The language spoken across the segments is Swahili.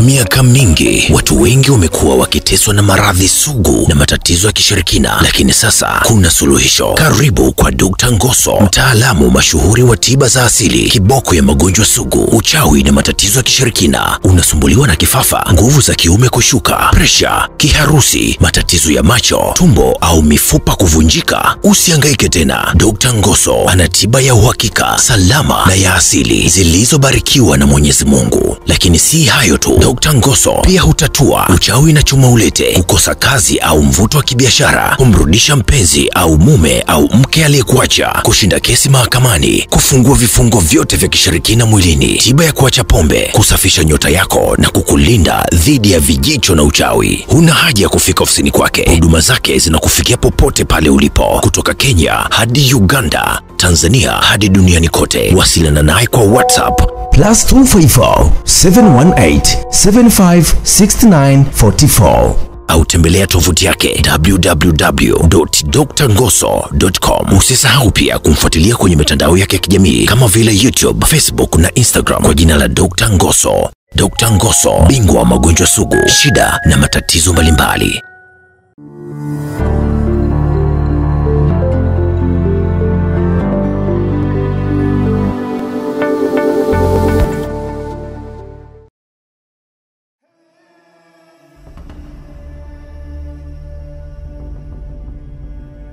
miaka mingi, watu wengi wamekuwa wakiteswa na maradhi sugu na matatizo ya kishirikina, lakini sasa kuna suluhisho. Karibu kwa Dr. Ngoso, mtaalamu mashuhuri wa tiba za asili, kiboko ya magonjwa sugu, uchawi na matatizo ya kishirikina. Unasumbuliwa na kifafa, nguvu za kiume kushuka, presha, kiharusi, matatizo ya macho, tumbo au mifupa kuvunjika? Usihangaike tena. Dr. Ngoso ana tiba ya uhakika, salama na ya asili zilizobarikiwa na Mwenyezi Mungu. Lakini si hayo tu, Dr. Ngoso pia hutatua uchawi na chuma ulete, kukosa kazi au mvuto wa kibiashara, kumrudisha mpenzi au mume au mke aliyekuacha, kushinda kesi mahakamani, kufungua vifungo vyote vya kishirikina mwilini, tiba ya kuacha pombe, kusafisha nyota yako na kukulinda dhidi ya vijicho na uchawi. Huna haja ya kufika ofisini kwake. Huduma zake zinakufikia popote pale ulipo, kutoka Kenya hadi Uganda, Tanzania hadi duniani kote. Wasiliana naye kwa WhatsApp +254 718 756944 au tembelea tovuti yake www.drngoso.com. Usisahau pia kumfuatilia kwenye mitandao yake ya kijamii kama vile YouTube, Facebook na Instagram kwa jina la Dr. Ngoso. Dr. Ngoso, bingwa wa magonjwa sugu, shida na matatizo mbalimbali.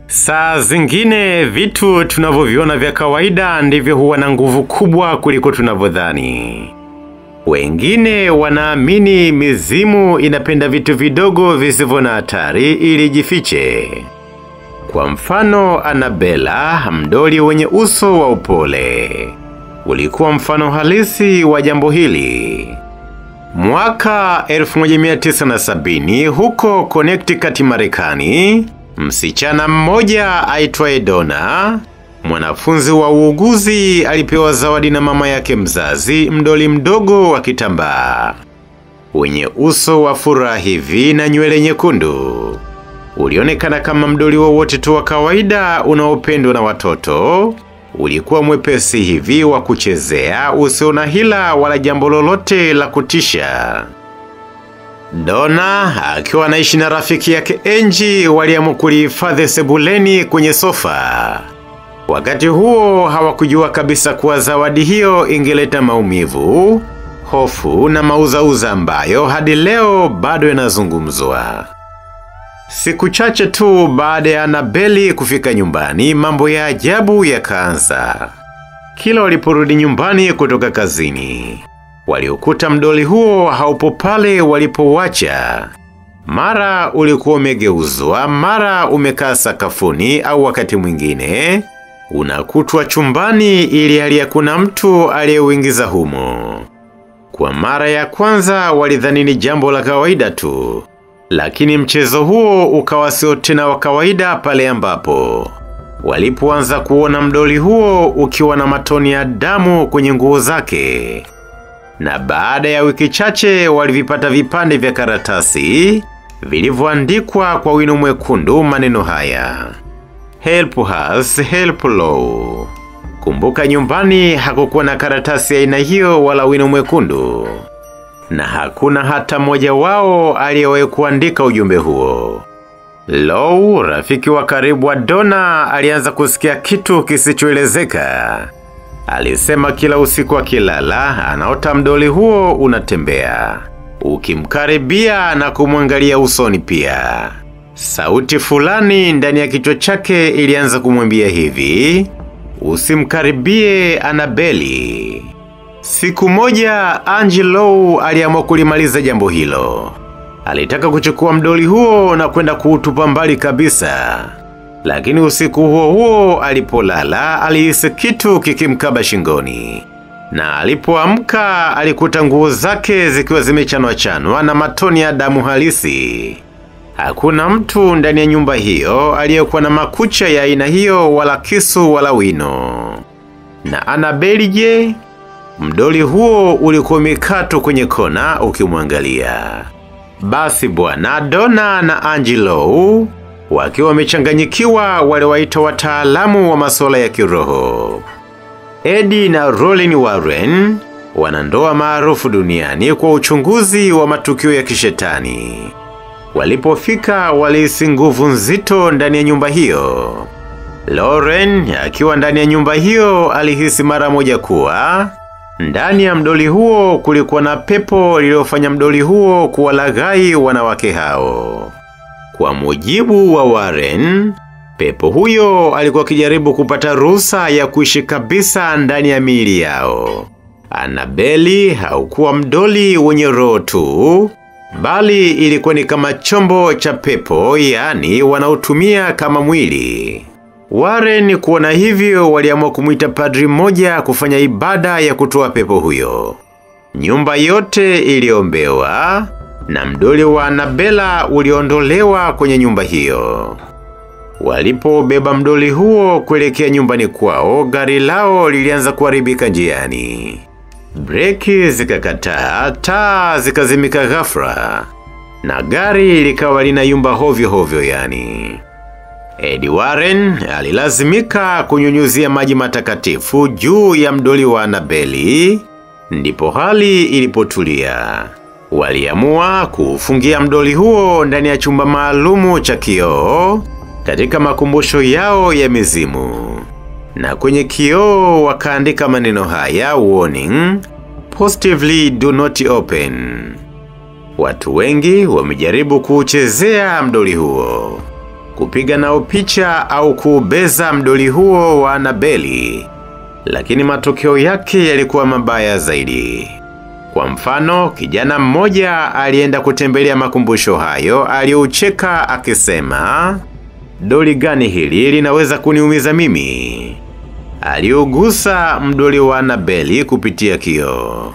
Saa zingine vitu tunavyoviona vya kawaida ndivyo huwa na nguvu kubwa kuliko tunavyodhani. Wengine wanaamini mizimu inapenda vitu vidogo visivyo na hatari ili jifiche. Kwa mfano, Annabella, mdoli wenye uso wa upole, ulikuwa mfano halisi wa jambo hili. Mwaka 1970 huko Connecticut, Marekani, msichana mmoja aitwaye Donna, mwanafunzi wa uuguzi, alipewa zawadi na mama yake mzazi mdoli mdogo wa kitambaa wenye uso wa furaha hivi na nywele nyekundu. Ulionekana kama mdoli wowote tu wa kawaida unaopendwa na watoto. Ulikuwa mwepesi hivi wa kuchezea, usio na hila wala jambo lolote la kutisha. Donna akiwa anaishi na rafiki yake Angie, waliamua kulihifadhi sebuleni kwenye sofa. Wakati huo hawakujua kabisa kuwa zawadi hiyo ingeleta maumivu, hofu na mauzauza ambayo hadi leo bado yanazungumzwa. Siku chache tu baada ya Annabelle kufika nyumbani, mambo ya ajabu yakaanza. Kila waliporudi nyumbani kutoka kazini, waliokuta mdoli huo haupo pale walipowacha. Mara ulikuwa umegeuzwa, mara umekaa sakafuni, au wakati mwingine unakutwa chumbani ili hali hakuna mtu aliyeuingiza humo. Kwa mara ya kwanza walidhani ni jambo la kawaida tu, lakini mchezo huo ukawa sio tena wa kawaida pale ambapo walipoanza kuona mdoli huo ukiwa na matoni ya damu kwenye nguo zake. Na baada ya wiki chache walivipata vipande vya karatasi vilivyoandikwa kwa wino mwekundu maneno haya: Help us, help Law. Kumbuka, nyumbani hakukuwa na karatasi ya aina hiyo wala wino mwekundu, na hakuna hata mmoja wao aliyewahi kuandika ujumbe huo. Law, rafiki wa karibu wa Donna, alianza kusikia kitu kisichoelezeka. Alisema kila usiku akilala anaota mdoli huo unatembea, ukimkaribia na kumwangalia usoni pia. Sauti fulani ndani ya kichwa chake ilianza kumwambia hivi: usimkaribie Annabelle. Siku moja Angelo aliamua kulimaliza jambo hilo. Alitaka kuchukua mdoli huo na kwenda kuutupa mbali kabisa. Lakini usiku huo huo alipolala alihisi kitu kikimkaba shingoni. Na alipoamka alikuta nguo zake zikiwa zimechanwa na matoni ya damu halisi. Hakuna mtu ndani ya nyumba hiyo aliyekuwa na makucha ya aina hiyo, wala kisu wala wino. Na Annabelle je? Mdoli huo ulikuwa umekatwa kwenye kona ukimwangalia. Basi bwana, Donna na Angelo wakiwa wamechanganyikiwa, waliwaita wataalamu wa masuala ya kiroho. Eddie na Rollin Warren wanandoa maarufu duniani kwa uchunguzi wa matukio ya kishetani. Walipofika walihisi nguvu nzito ndani ya nyumba hiyo. Lauren akiwa ndani ya nyumba hiyo alihisi mara moja kuwa ndani ya mdoli huo kulikuwa na pepo lililofanya mdoli huo kuwalaghai wanawake hao. Kwa mujibu wa Warren, pepo huyo alikuwa akijaribu kupata ruhusa ya kuishi kabisa ndani ya miili yao. Annabelle haukuwa mdoli wenye roho tu, bali ilikuwa ni kama chombo cha pepo, yani wanaotumia kama mwili. Warren kuona hivyo waliamua kumuita padri mmoja kufanya ibada ya kutoa pepo huyo. Nyumba yote iliombewa na mdoli wa Annabelle uliondolewa kwenye nyumba hiyo. Walipobeba mdoli huo kuelekea nyumbani kwao, gari lao lilianza kuharibika njiani. Breki zikakataa, taa zikazimika ghafla, na gari likawa linayumba hovyo hovyo yani. Eddie Warren alilazimika kunyunyuzia maji matakatifu juu ya mdoli wa Annabelle, ndipo hali ilipotulia. Waliamua kufungia mdoli huo ndani ya chumba maalumu cha kioo katika makumbusho yao ya mizimu. Na kwenye kioo wakaandika maneno haya: warning, positively do not open. Watu wengi wamejaribu kuuchezea mdoli huo, kupiga nao picha au kuubeza mdoli huo wa Annabelle, lakini matokeo yake yalikuwa mabaya zaidi. Kwa mfano, kijana mmoja alienda kutembelea makumbusho hayo aliucheka akisema, "Doli gani hili linaweza kuniumiza mimi?" Aliugusa mdoli wa Annabelle kupitia kioo.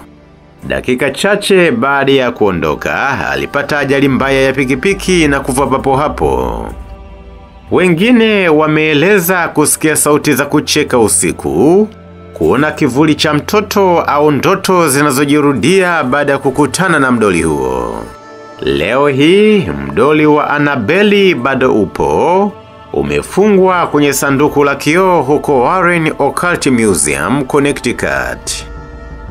Dakika chache baada ya kuondoka, alipata ajali mbaya ya pikipiki na kufa papo hapo. Wengine wameeleza kusikia sauti za kucheka usiku, kuona kivuli cha mtoto au ndoto zinazojirudia baada ya kukutana na mdoli huo. Leo hii mdoli wa Annabelle bado upo, umefungwa kwenye sanduku la kioo huko Warren Occult Museum, Connecticut.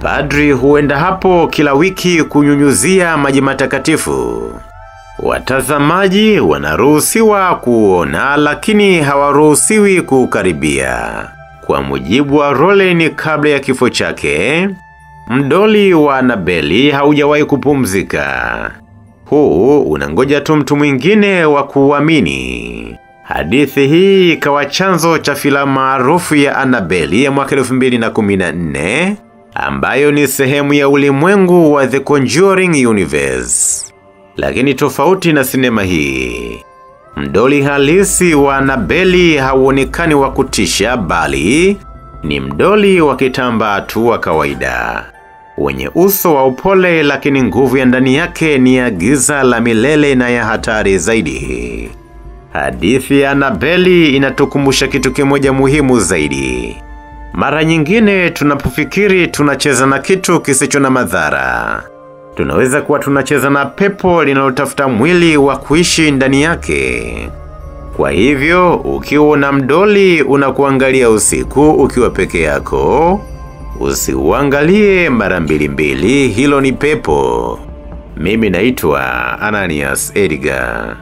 Padri huenda hapo kila wiki kunyunyuzia maji matakatifu. Watazamaji wanaruhusiwa kuona, lakini hawaruhusiwi kukaribia. Kwa mujibu wa Rowling, kabla ya kifo chake, mdoli wa Annabelle haujawahi kupumzika. Huu unangoja tu mtu mwingine wa kuamini. Hadithi hii ikawa chanzo cha filamu maarufu ya Annabelle ya mwaka 2014, ambayo ni sehemu ya ulimwengu wa The Conjuring Universe. Lakini tofauti na sinema hii, mdoli halisi wa Annabelle hauonekani wa kutisha, bali ni mdoli wa kitambaa tu wa kawaida, wenye uso wa upole, lakini nguvu ya ndani yake ni ya giza la milele na ya hatari zaidi. Hadithi ya Annabelle inatukumbusha kitu kimoja muhimu zaidi. Mara nyingine tunapofikiri tunacheza na kitu kisicho na madhara, tunaweza kuwa tunacheza na pepo linalotafuta mwili wa kuishi ndani yake. Kwa hivyo, ukiwa na mdoli unakuangalia usiku ukiwa peke yako, usiuangalie mara mbili, hilo ni pepo. Mimi naitwa Ananias Edgar.